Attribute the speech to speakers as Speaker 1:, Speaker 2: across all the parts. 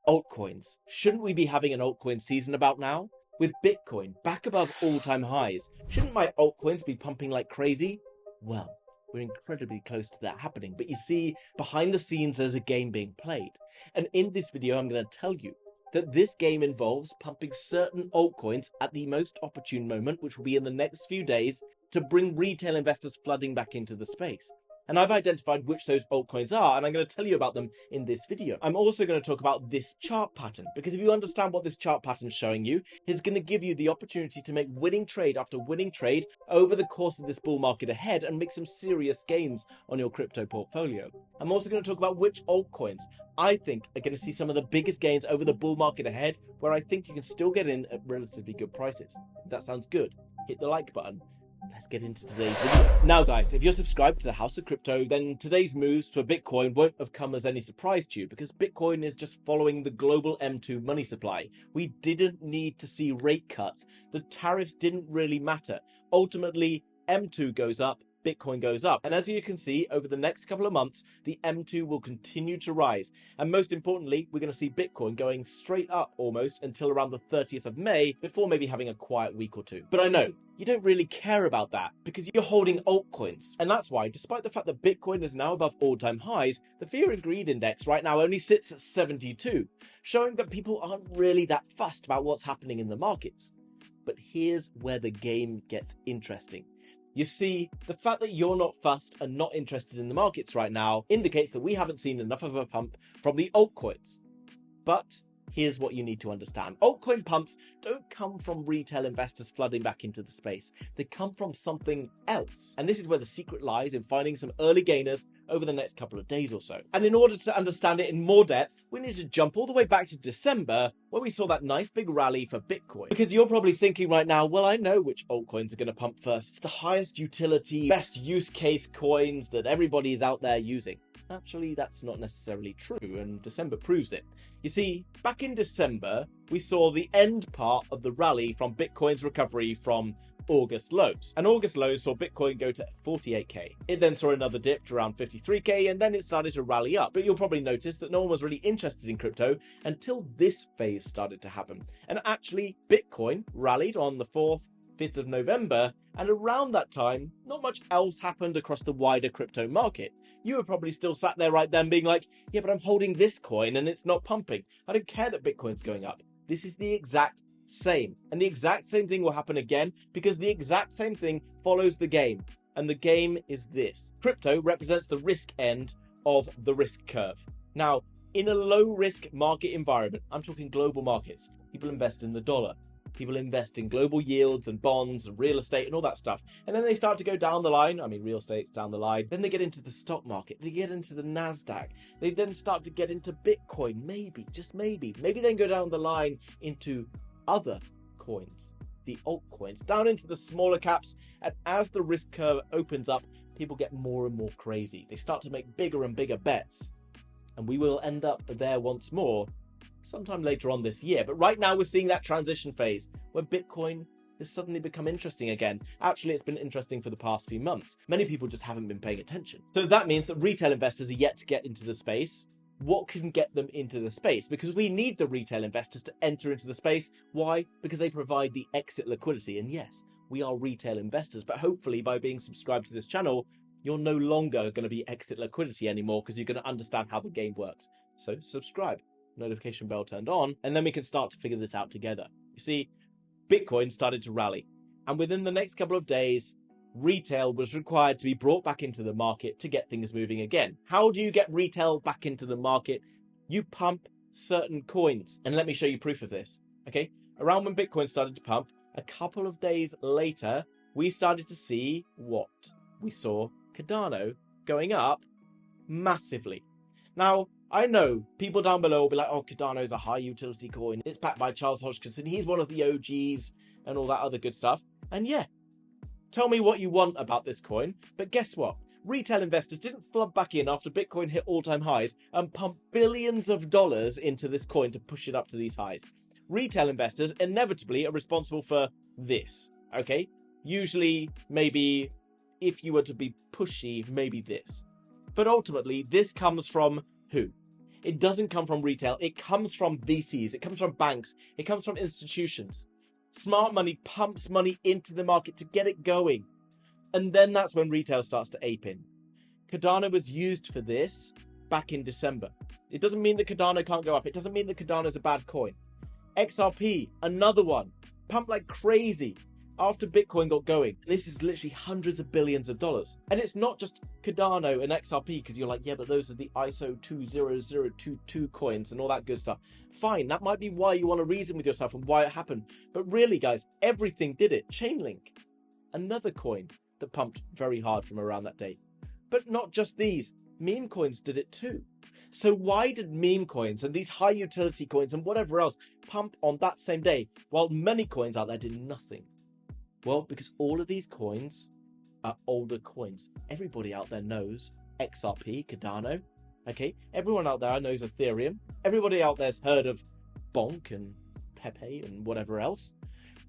Speaker 1: Altcoins. Shouldn't we be having an altcoin season about now? With Bitcoin back above all-time highs, shouldn't my altcoins be pumping like crazy? Well, we're incredibly close to that happening, but you see, behind the scenes there's a game being played. And in this video I'm going to tell you that this game involves pumping certain altcoins at the most opportune moment, which will be in the next few days, to bring retail investors flooding back into the space. And I've identified which those altcoins are, and I'm going to tell you about them in this video. I'm also going to talk about this chart pattern, because if you understand what this chart pattern is showing you, it's going to give you the opportunity to make winning trade after winning trade over the course of this bull market ahead and make some serious gains on your crypto portfolio. I'm also going to talk about which altcoins I think are going to see some of the biggest gains over the bull market ahead, where I think you can still get in at relatively good prices. If that sounds good, hit the like button. Let's get into today's video. Now guys, if you're subscribed to the House of Crypto, then today's moves for Bitcoin won't have come as any surprise to you, because Bitcoin is just following the global M2 money supply. We didn't need to see rate cuts. The tariffs didn't really matter. Ultimately, M2 goes up, Bitcoin goes up. And as you can see, over the next couple of months, the M2 will continue to rise. And most importantly, we're going to see Bitcoin going straight up almost until around the 30th of May, before maybe having a quiet week or two. But I know you don't really care about that because you're holding altcoins. And that's why, despite the fact that Bitcoin is now above all-time highs, the Fear and Greed Index right now only sits at 72, showing that people aren't really that fussed about what's happening in the markets. But here's where the game gets interesting. You see, the fact that you're not fussed and not interested in the markets right now indicates that we haven't seen enough of a pump from the altcoins. But here's what you need to understand. Altcoin pumps don't come from retail investors flooding back into the space. They come from something else. And this is where the secret lies in finding some early gainers over the next couple of days or so. And in order to understand it in more depth, we need to jump all the way back to December, where we saw that nice big rally for Bitcoin. Because you're probably thinking right now, well, I know which altcoins are going to pump first. It's the highest utility, best use case coins that everybody is out there using. Actually, that's not necessarily true, and December proves it. You see, back in December, we saw the end part of the rally from Bitcoin's recovery from August lows. And August lows saw Bitcoin go to 48k. It then saw another dip to around 53k, and then it started to rally up. But you'll probably notice that no one was really interested in crypto until this phase started to happen. And actually, Bitcoin rallied on the 4th, 5th of November, and around that time, not much else happened across the wider crypto market. You were probably still sat there right then being like, yeah, but I'm holding this coin and it's not pumping. I don't care that Bitcoin's going up. This is the exact same. And the exact same thing will happen again, because the exact same thing follows the game. And the game is this. Crypto represents the risk end of the risk curve. Now, in a low-risk market environment, I'm talking global markets, people invest in the dollar. People invest in global yields and bonds and real estate and all that stuff. And then they start to go down the line. I mean, real estate's down the line. Then they get into the stock market. They get into the NASDAQ. They then start to get into Bitcoin. Maybe, just maybe. Maybe then go down the line into other coins, the altcoins, down into the smaller caps. And as the risk curve opens up, people get more and more crazy. They start to make bigger and bigger bets. And we will end up there once more sometime later on this year. But right now we're seeing that transition phase where Bitcoin has suddenly become interesting again. Actually, it's been interesting for the past few months. Many people just haven't been paying attention. So that means that retail investors are yet to get into the space. What can get them into the space? Because we need the retail investors to enter into the space. Why? Because they provide the exit liquidity. And yes, we are retail investors, but hopefully by being subscribed to this channel, you're no longer going to be exit liquidity anymore, because you're going to understand how the game works. So subscribe. Notification bell turned on, and then we can start to figure this out together. You see, Bitcoin started to rally, and within the next couple of days, retail was required to be brought back into the market to get things moving again. How do you get retail back into the market? You pump certain coins, and let me show you proof of this. Okay, around when Bitcoin started to pump, a couple of days later, we started to see what? We saw Cardano going up massively. Now, I know people down below will be like, oh, Cardano is a high utility coin. It's backed by Charles Hodgkinson. He's one of the OGs and all that other good stuff. And yeah, tell me what you want about this coin. But guess what? Retail investors didn't flood back in after Bitcoin hit all-time highs and pump billions of dollars into this coin to push it up to these highs. Retail investors inevitably are responsible for this, okay? Usually, maybe if you were to be pushy, maybe this. But ultimately, this comes from who? It doesn't come from retail. It comes from VCs. It comes from banks. It comes from institutions. Smart money pumps money into the market to get it going. And then that's when retail starts to ape in. Cardano was used for this back in December. It doesn't mean that Cardano can't go up. It doesn't mean that Cardano is a bad coin. XRP, another one, pumped like crazy after Bitcoin got going. This is literally hundreds of billions of dollars. And it's not just Cardano and XRP, because you're like, yeah, but those are the ISO 20022 coins and all that good stuff. Fine, that might be why you want to reason with yourself and why it happened. But really, guys, everything did it. Chainlink, another coin that pumped very hard from around that day. But not just these, meme coins did it too. So why did meme coins and these high utility coins and whatever else pump on that same day while many coins out there did nothing? Well, because all of these coins are older coins. Everybody out there knows XRP, Cardano, okay? Everyone out there knows Ethereum. Everybody out there's heard of Bonk and Pepe and whatever else.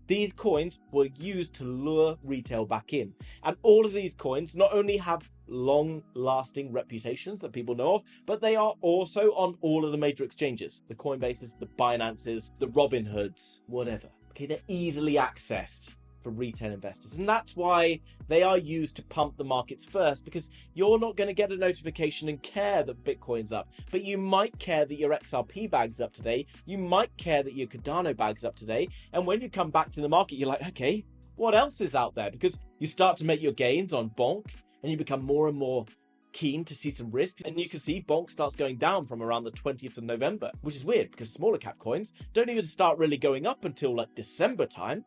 Speaker 1: These coins were used to lure retail back in. And all of these coins not only have long-lasting reputations that people know of, but they are also on all of the major exchanges. The Coinbases, the Binances, the Robinhoods, whatever. Okay, they're easily accessed for retail investors. And that's why they are used to pump the markets first, because you're not going to get a notification and care that Bitcoin's up, but you might care that your XRP bag's up today. You might care that your Cardano bag's up today. And when you come back to the market, you're like, okay, what else is out there? Because you start to make your gains on Bonk and you become more and more keen to see some risks. And you can see Bonk starts going down from around the 20th of November, which is weird because smaller cap coins don't even start really going up until like December time.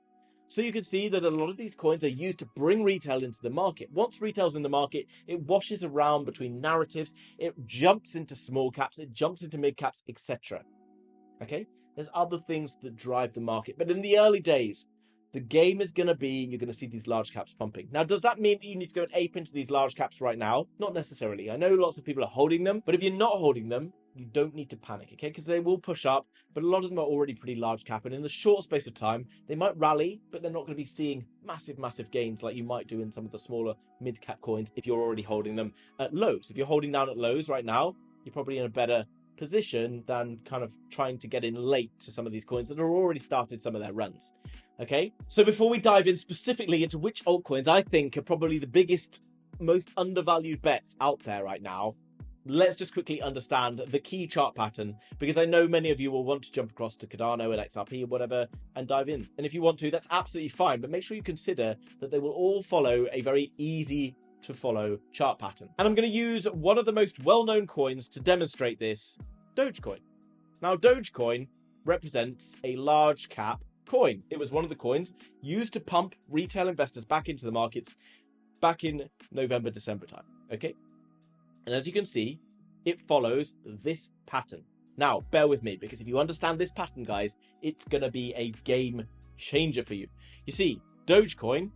Speaker 1: So you can see that a lot of these coins are used to bring retail into the market. Once retail's in the market, it washes around between narratives, it jumps into small caps, it jumps into mid caps, etc. Okay? There's other things that drive the market. But in the early days, the game is going to be, you're going to see these large caps pumping. Now, does that mean that you need to go and ape into these large caps right now? Not necessarily. I know lots of people are holding them, but if you're not holding them, you don't need to panic, okay? Because they will push up, but a lot of them are already pretty large cap. And in the short space of time, they might rally, but they're not going to be seeing massive gains like you might do in some of the smaller mid cap coins if you're already holding them at lows. If you're holding down at lows right now, you're probably in a better position than kind of trying to get in late to some of these coins that have already started some of their runs. Okay, so before we dive in specifically into which altcoins I think are probably the biggest, most undervalued bets out there right now, let's just quickly understand the key chart pattern, because I know many of you will want to jump across to Cardano and XRP or whatever and dive in. And if you want to, that's absolutely fine, but make sure you consider that they will all follow a very easy to follow chart pattern. And I'm going to use one of the most well-known coins to demonstrate this, Dogecoin. Now, Dogecoin represents a large cap coin. It was one of the coins used to pump retail investors back into the markets back in November, December time. Okay. And as you can see, it follows this pattern. Now, bear with me, because if you understand this pattern, guys, it's going to be a game changer for you. You see, Dogecoin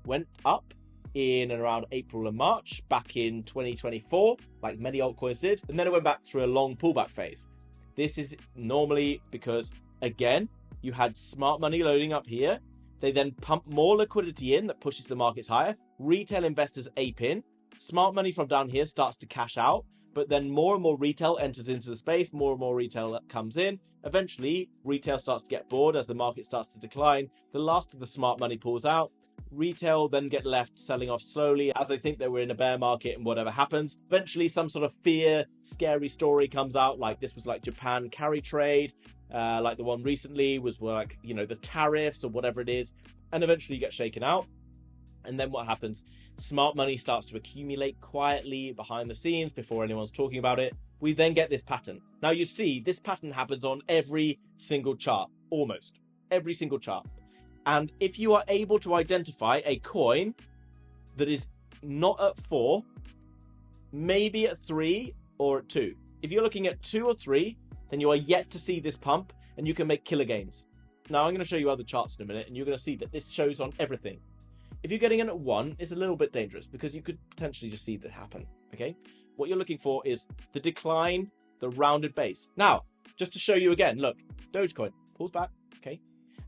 Speaker 1: went up in and around April and March back in 2024, like many altcoins did. And then it went back through a long pullback phase. This is normally because, again, you had smart money loading up here. They then pump more liquidity in that pushes the markets higher. Retail investors ape in. Smart money from down here starts to cash out, but then more and more retail enters into the space. More and more retail comes in. Eventually, retail starts to get bored as the market starts to decline. The last of the smart money pulls out. Retail then get left selling off slowly as they think that we're in a bear market and whatever happens. Eventually, some sort of fear, scary story comes out, like this was like Japan carry trade. Like the one recently was like, you know, the tariffs or whatever it is, and eventually you get shaken out. And then what happens? Smart money starts to accumulate quietly behind the scenes before anyone's talking about it. We then get this pattern. Now you see, this pattern happens on every single chart, almost every single chart. And if you are able to identify a coin that is not at 4, maybe at 3 or at 2. If you're looking at 2 or 3, then you are yet to see this pump and you can make killer gains. Now I'm going to show you other charts in a minute and you're going to see that this shows on everything. If you're getting in at 1, it's a little bit dangerous because you could potentially just see that happen, okay? What you're looking for is the decline, the rounded base. Now, just to show you again, look, Dogecoin pulls back, okay?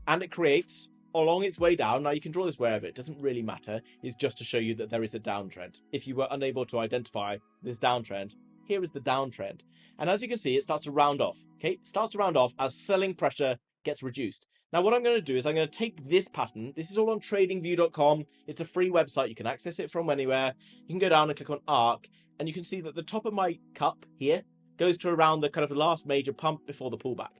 Speaker 1: And it creates along its way down. Now you can draw this wherever, it doesn't really matter. It's just to show you that there is a downtrend. If you were unable to identify this downtrend, here is the downtrend. And as you can see, it starts to round off, okay? It starts to round off as selling pressure gets reduced. Now, what I'm going to do is I'm going to take this pattern. This is all on tradingview.com. It's a free website. You can access it from anywhere. You can go down and click on ARK, and you can see that the top of my cup here goes to around the kind of the last major pump before the pullback.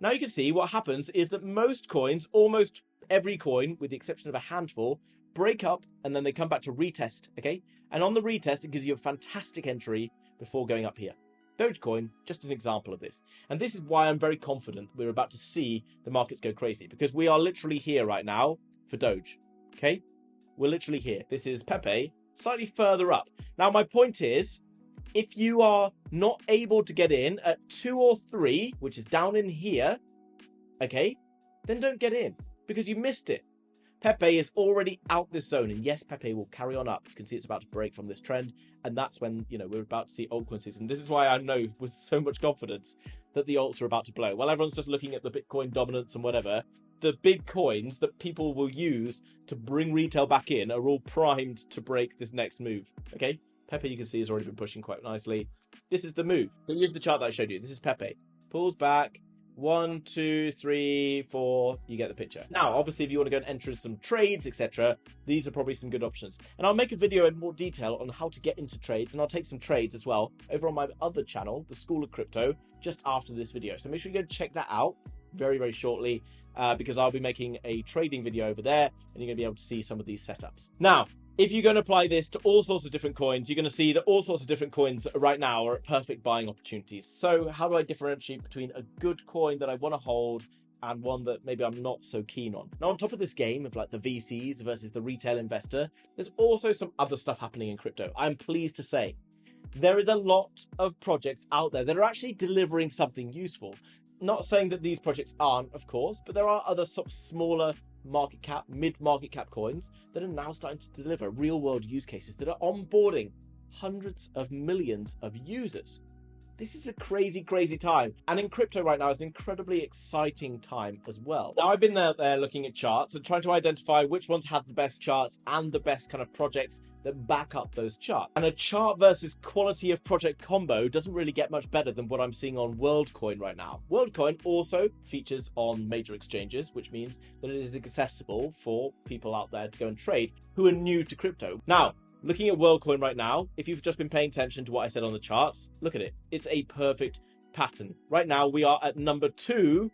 Speaker 1: Now you can see what happens is that most coins, almost every coin, with the exception of a handful, break up and then they come back to retest, okay? And on the retest, it gives you a fantastic entry before going up here. Dogecoin, just an example of this. And this is why I'm very confident we're about to see the markets go crazy, because we are literally here right now for Doge, okay? We're literally here. This is Pepe, slightly further up. Now, my point is, if you are not able to get in at 2 or 3, which is down in here, okay, then don't get in because you missed it. Pepe is already out this zone, and yes, Pepe will carry on up. You can see it's about to break from this trend, and that's when, you know, we're about to see altcoin season. This is why I know with so much confidence that the alts are about to blow. While everyone's just looking at the Bitcoin dominance and whatever, the big coins that people will use to bring retail back in are all primed to break this next move, okay? Pepe, you can see, has already been pushing quite nicely. This is the move. Use the chart that I showed you. This is Pepe. Pulls back. 1, 2, 3, 4. You get the picture. Now, obviously, if you want to go and enter some trades, etc., these are probably some good options. And I'll make a video in more detail on how to get into trades, and I'll take some trades as well over on my other channel, the School of Crypto, just after this video. So make sure you go check that out very, very shortly, because I'll be making a trading video over there, and you're going to be able to see some of these setups. Now, if you're going to apply this to all sorts of different coins, you're going to see that all sorts of different coins right now are at perfect buying opportunities. So how do I differentiate between a good coin that I want to hold and one that maybe I'm not so keen on? Now, on top of this game of like the VCs versus the retail investor, there's also some other stuff happening in crypto. I'm pleased to say there is a lot of projects out there that are actually delivering something useful. Not saying that these projects aren't, of course, but there are other sort of smaller market cap, mid-market cap coins that are now starting to deliver real-world use cases that are onboarding hundreds of millions of users. This is a crazy, crazy time. And in crypto right now is an incredibly exciting time as well. Now, I've been out there looking at charts and trying to identify which ones have the best charts and the best kind of projects that back up those charts. And a chart versus quality of project combo doesn't really get much better than what I'm seeing on WorldCoin right now. WorldCoin also features on major exchanges, which means that it is accessible for people out there to go and trade who are new to crypto. Now, looking at WorldCoin right now, if you've just been paying attention to what I said on the charts, look at it. It's a perfect pattern. Right now, we are at number 2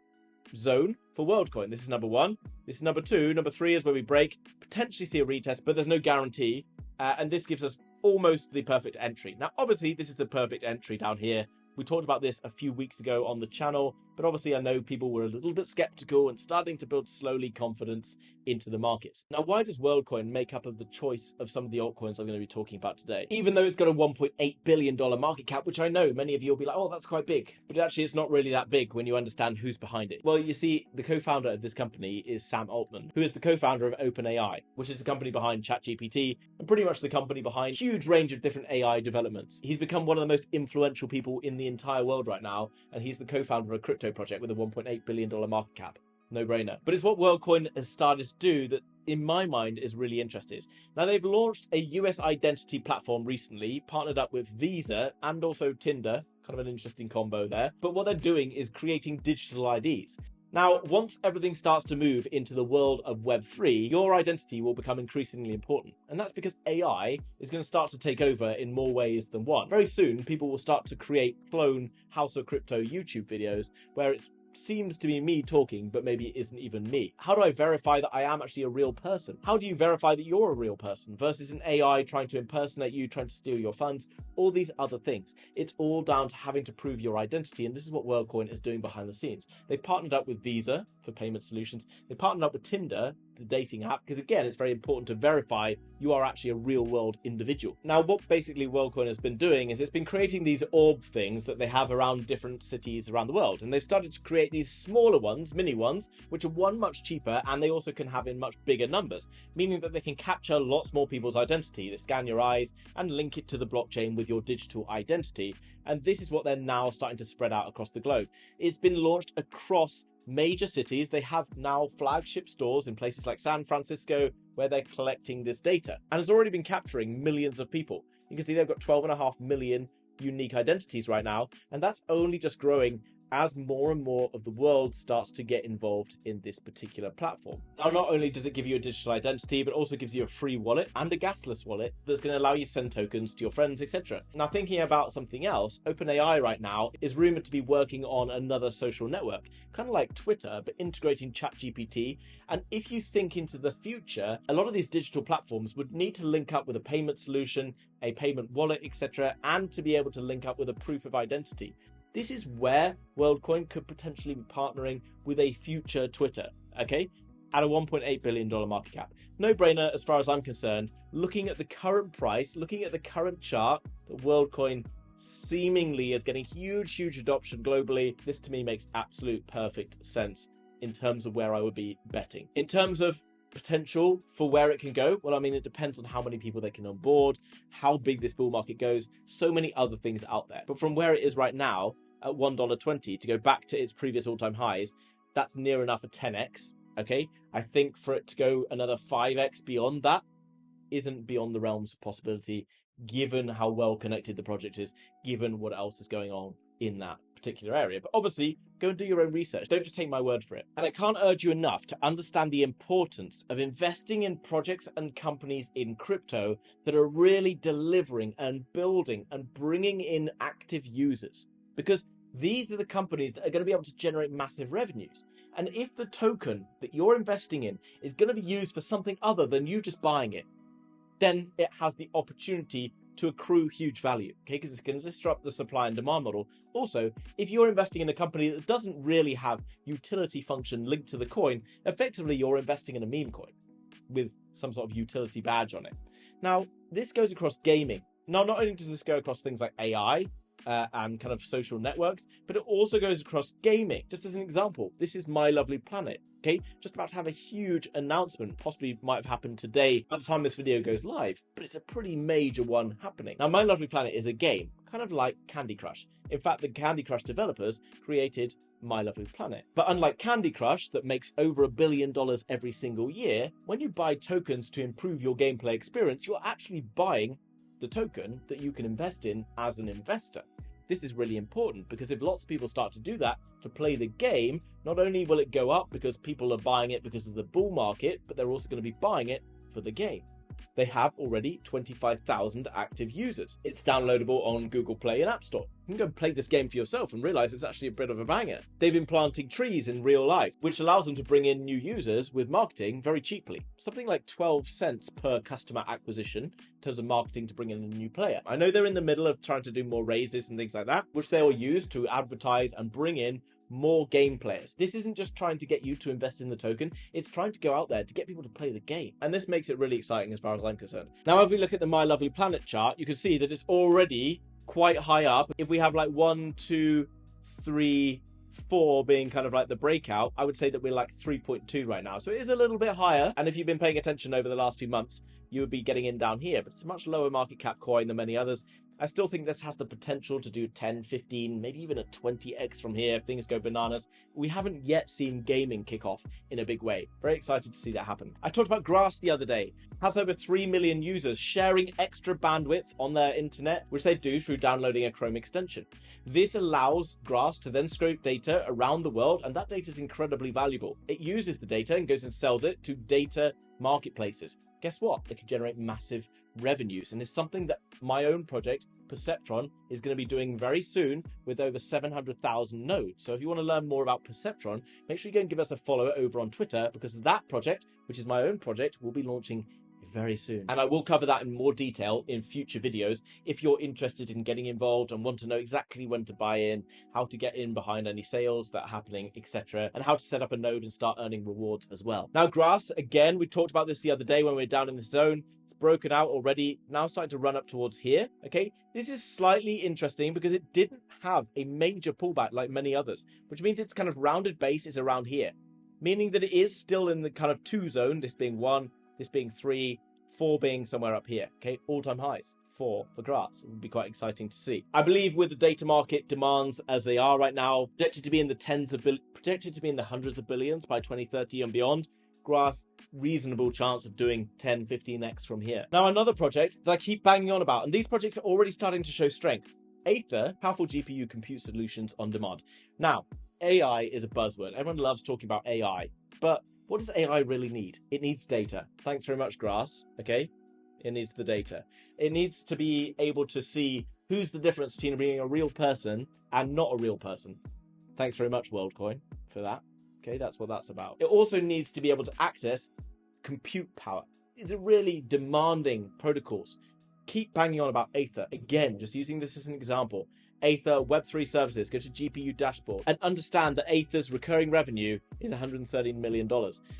Speaker 1: zone for WorldCoin. This is number 1. This is number 2. Number 3 is where we break, potentially see a retest, but there's no guarantee. And this gives us almost the perfect entry. Now, obviously, this is the perfect entry down here. We talked about this a few weeks ago on the channel, but obviously I know people were a little bit skeptical and starting to build slowly confidence into the markets. Now, why does WorldCoin make up of the choice of some of the altcoins I'm going to be talking about today? Even though it's got a $1.8 billion market cap, which I know many of you will be like, oh, that's quite big. But actually, it's not really that big when you understand who's behind it. Well, you see, the co-founder of this company is Sam Altman, who is the co-founder of OpenAI, which is the company behind ChatGPT and pretty much the company behind a huge range of different AI developments. He's become one of the most influential people in the entire world right now, and he's the co-founder of a crypto project with a $1.8 billion market cap. No-brainer. But it's what WorldCoin has started to do that, in my mind, is really interesting. Now, they've launched a US identity platform recently, partnered up with Visa and also Tinder. Kind of an interesting combo there. But what they're doing is creating digital IDs. Now, once everything starts to move into the world of Web3, your identity will become increasingly important. And that's because AI is going to start to take over in more ways than one. Very soon, people will start to create clone House of Crypto YouTube videos where it seems to be me talking, but maybe it isn't even me. How do I verify that I am actually a real person? How do you verify that you're a real person versus an AI trying to impersonate you, trying to steal your funds? All these other things. It's all down to having to prove your identity, and this is what WorldCoin is doing behind the scenes. They partnered up with Visa for payment solutions. They partnered up with Tinder, the dating app, because again, it's very important to verify you are actually a real world individual. Now, what basically WorldCoin has been doing is it's been creating these orb things that they have around different cities around the world. And they've started to create these smaller ones, mini ones, which are much cheaper, and they also can have in much bigger numbers, meaning that they can capture lots more people's identity. They scan your eyes and link it to the blockchain with your digital identity. And this is what they're now starting to spread out across the globe. It's been launched across major cities. They have now flagship stores in places like San Francisco where they're collecting this data, and it's already been capturing millions of people. You can see they've got 12.5 million unique identities right now, and that's only just growing as more and more of the world starts to get involved in this particular platform. Now, not only does it give you a digital identity, but also gives you a free wallet and a gasless wallet that's going to allow you to send tokens to your friends, etc. Now, thinking about something else, OpenAI right now is rumored to be working on another social network, kind of like Twitter, but integrating ChatGPT. And if you think into the future, a lot of these digital platforms would need to link up with a payment solution, a payment wallet, etc., and to be able to link up with a proof of identity. This is where WorldCoin could potentially be partnering with a future Twitter, okay? At a $1.8 billion market cap. No brainer as far as I'm concerned. Looking at the current price, looking at the current chart, that WorldCoin seemingly is getting huge adoption globally. This to me makes absolute perfect sense in terms of where I would be betting. In terms of potential for where it can go, well, I mean, it depends on how many people they can onboard, how big this bull market goes, so many other things out there. But from where it is right now, at $1.20, to go back to its previous all-time highs, that's near enough a 10x, okay? I think for it to go another 5x beyond that isn't beyond the realms of possibility, given how well connected the project is, given what else is going on in that particular area. But obviously, go and do your own research. Don't just take my word for it. And I can't urge you enough to understand the importance of investing in projects and companies in crypto that are really delivering and building and bringing in active users. Because these are the companies that are going to be able to generate massive revenues. And if the token that you're investing in is going to be used for something other than you just buying it, then it has the opportunity to accrue huge value, okay? Because it's going to disrupt the supply and demand model. Also, if you're investing in a company that doesn't really have utility function linked to the coin, effectively you're investing in a meme coin with some sort of utility badge on it. Now, this goes across gaming. Now, not only does this go across things like AI, and kind of social networks, but it also goes across gaming. Just as an example, this is My Lovely Planet, okay? Just about to have a huge announcement, possibly might have happened today by the time this video goes live, but it's a pretty major one happening. Now, My Lovely Planet is a game, kind of like Candy Crush. In fact, the Candy Crush developers created My Lovely Planet. But unlike Candy Crush, that makes over $1 billion every single year, when you buy tokens to improve your gameplay experience, you're actually buying the token that you can invest in as an investor. This is really important because if lots of people start to do that to play the game, not only will it go up because people are buying it because of the bull market, but they're also going to be buying it for the game. They have already 25,000 active users. It's downloadable on Google Play and App Store. You can go play this game for yourself and realize it's actually a bit of a banger. They've been planting trees in real life, which allows them to bring in new users with marketing very cheaply. Something like 12 cents per customer acquisition in terms of marketing to bring in a new player. I know they're in the middle of trying to do more raises and things like that, which they will use to advertise and bring in more game players. This isn't just trying to get you to invest in the token, it's trying to go out there to get people to play the game. And this makes it really exciting as far as I'm concerned. Now, if we look at the My Lovely Planet chart, you can see that it's already quite high up. If we have like 1, 2, 3, 4 being kind of like the breakout, I would say that we're like 3.2 right now. So it is a little bit higher. And if you've been paying attention over the last few months, you would be getting in down here, but it's a much lower market cap coin than many others. I still think this has the potential to do 10, 15, maybe even a 20x from here if things go bananas. We haven't yet seen gaming kick off in a big way. Very excited to see that happen. I talked about Grass the other day. It has over 3 million users sharing extra bandwidth on their internet, which they do through downloading a Chrome extension. This allows Grass to then scrape data around the world, and that data is incredibly valuable. It uses the data and goes and sells it to data marketplaces. Guess what? They can generate massive revenues, and it's something that my own project, Perceptron, is going to be doing very soon with over 700,000 nodes. So if you want to learn more about Perceptron, make sure you go and give us a follow over on Twitter, because that project, which is my own project, will be launching very soon. And I will cover that in more detail in future videos if you're interested in getting involved and want to know exactly when to buy in, how to get in behind any sales that are happening, etc., and how to set up a node and start earning rewards as well. Now, Grass, again, we talked about this the other day when we were down in the zone. It's broken out already, now starting to run up towards here, okay? This is slightly interesting because it didn't have a major pullback like many others, which means its kind of rounded base is around here, meaning that it is still in the kind of 2 zone, this being 1, this being 3, 4 being somewhere up here, okay? All-time highs, 4 for Grass. It would be quite exciting to see. I believe with the data market demands as they are right now, projected to be in the tens of billions, projected to be in the hundreds of billions by 2030 and beyond, Grass, reasonable chance of doing 10, 15x from here. Now, another project that I keep banging on about, and these projects are already starting to show strength, Aether, powerful GPU compute solutions on demand. Now, AI is a buzzword. Everyone loves talking about AI, but what does AI really need? It needs data. Thanks very much, Grass. Okay, it needs the data. It needs to be able to see who's the difference between being a real person and not a real person. Thanks very much, WorldCoin, for that. Okay, that's what that's about. It also needs to be able to access compute power. It's a really demanding protocols. Keep banging on about Aether. Again, just using this as an example. Aether Web3 services, go to GPU dashboard and understand that Aether's recurring revenue is $113 million.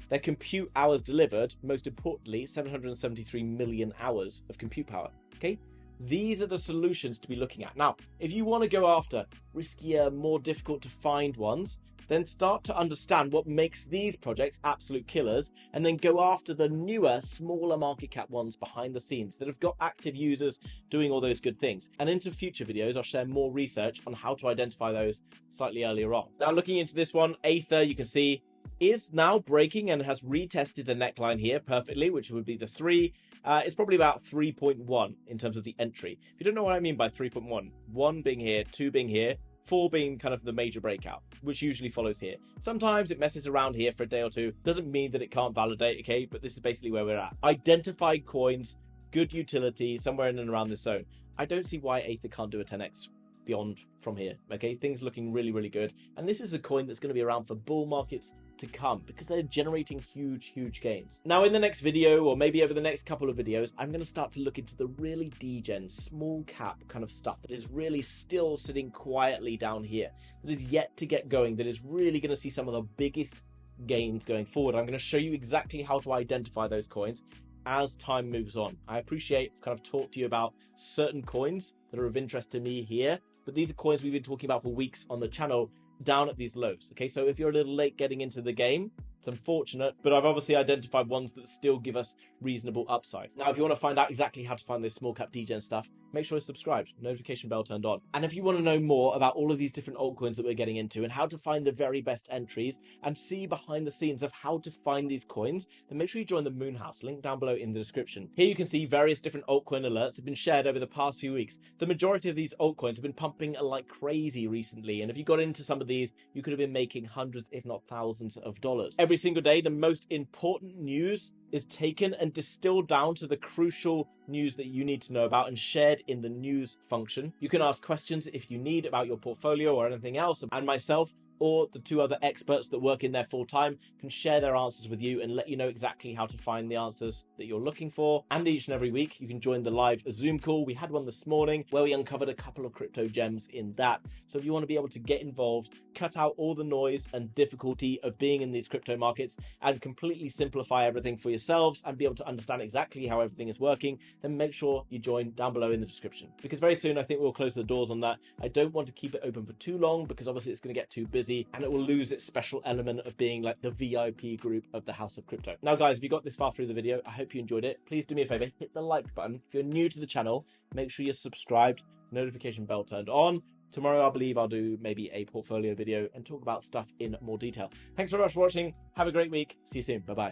Speaker 1: Their compute hours delivered, most importantly, 773 million hours of compute power. Okay? These are the solutions to be looking at. Now, if you want to go after riskier, more difficult to find ones, then start to understand what makes these projects absolute killers, and then go after the newer, smaller market cap ones behind the scenes that have got active users doing all those good things. And into future videos, I'll share more research on how to identify those slightly earlier on. Now, looking into this one, Aether, you can see, is now breaking and has retested the neckline here perfectly, which would be the 3. It's probably about 3.1 in terms of the entry. If you don't know what I mean by 3.1, 1 being here, 2 being here, 4 being kind of the major breakout, which usually follows here. Sometimes it messes around here for a day or two. Doesn't mean that it can't validate, okay? But this is basically where we're at. Identified coins, good utility, somewhere in and around this zone. I don't see why Aether can't do a 10x beyond from here, okay? Things looking really, really good. And this is a coin that's going to be around for bull markets to come because they're generating huge gains. Now, in the next video, or maybe over the next couple of videos, I'm going to start to look into the really degen, small cap kind of stuff that is really still sitting quietly down here, that is yet to get going, that is really going to see some of the biggest gains going forward. I'm going to show you exactly how to identify those coins as time moves on. I appreciate I've kind of talked to you about certain coins that are of interest to me here, but these are coins we've been talking about for weeks on the channel down at these lows. Okay, so if you're a little late getting into the game, it's unfortunate, but I've obviously identified ones that still give us reasonable upside. Now, if you want to find out exactly how to find this small cap degen stuff, make sure you're subscribed, notification bell turned on. And if you want to know more about all of these different altcoins that we're getting into and how to find the very best entries and see behind the scenes of how to find these coins, then make sure you join the Moon House, link down below in the description. Here you can see various different altcoin alerts have been shared over the past few weeks. The majority of these altcoins have been pumping like crazy recently, and if you got into some of these, you could have been making hundreds, if not thousands of dollars. Every single day, the most important news is taken and distilled down to the crucial news that you need to know about and shared in the news function. You can ask questions if you need about your portfolio or anything else, and myself or the 2 other experts that work in there full time can share their answers with you and let you know exactly how to find the answers that you're looking for. And each and every week, you can join the live Zoom call. We had one this morning where we uncovered a couple of crypto gems in that. So if you want to be able to get involved, cut out all the noise and difficulty of being in these crypto markets and completely simplify everything for yourselves and be able to understand exactly how everything is working, then make sure you join down below in the description. Because very soon, I think we'll close the doors on that. I don't want to keep it open for too long because obviously it's going to get too busy and it will lose its special element of being like the VIP group of the House of Crypto. Now, guys, if you got this far through the video, I hope you enjoyed it. Please do me a favor, hit the like button. If you're new to the channel, make sure you're subscribed, notification bell turned on. Tomorrow, I believe I'll do maybe a portfolio video and talk about stuff in more detail. Thanks very much for watching. Have a great week. See you soon. Bye-bye.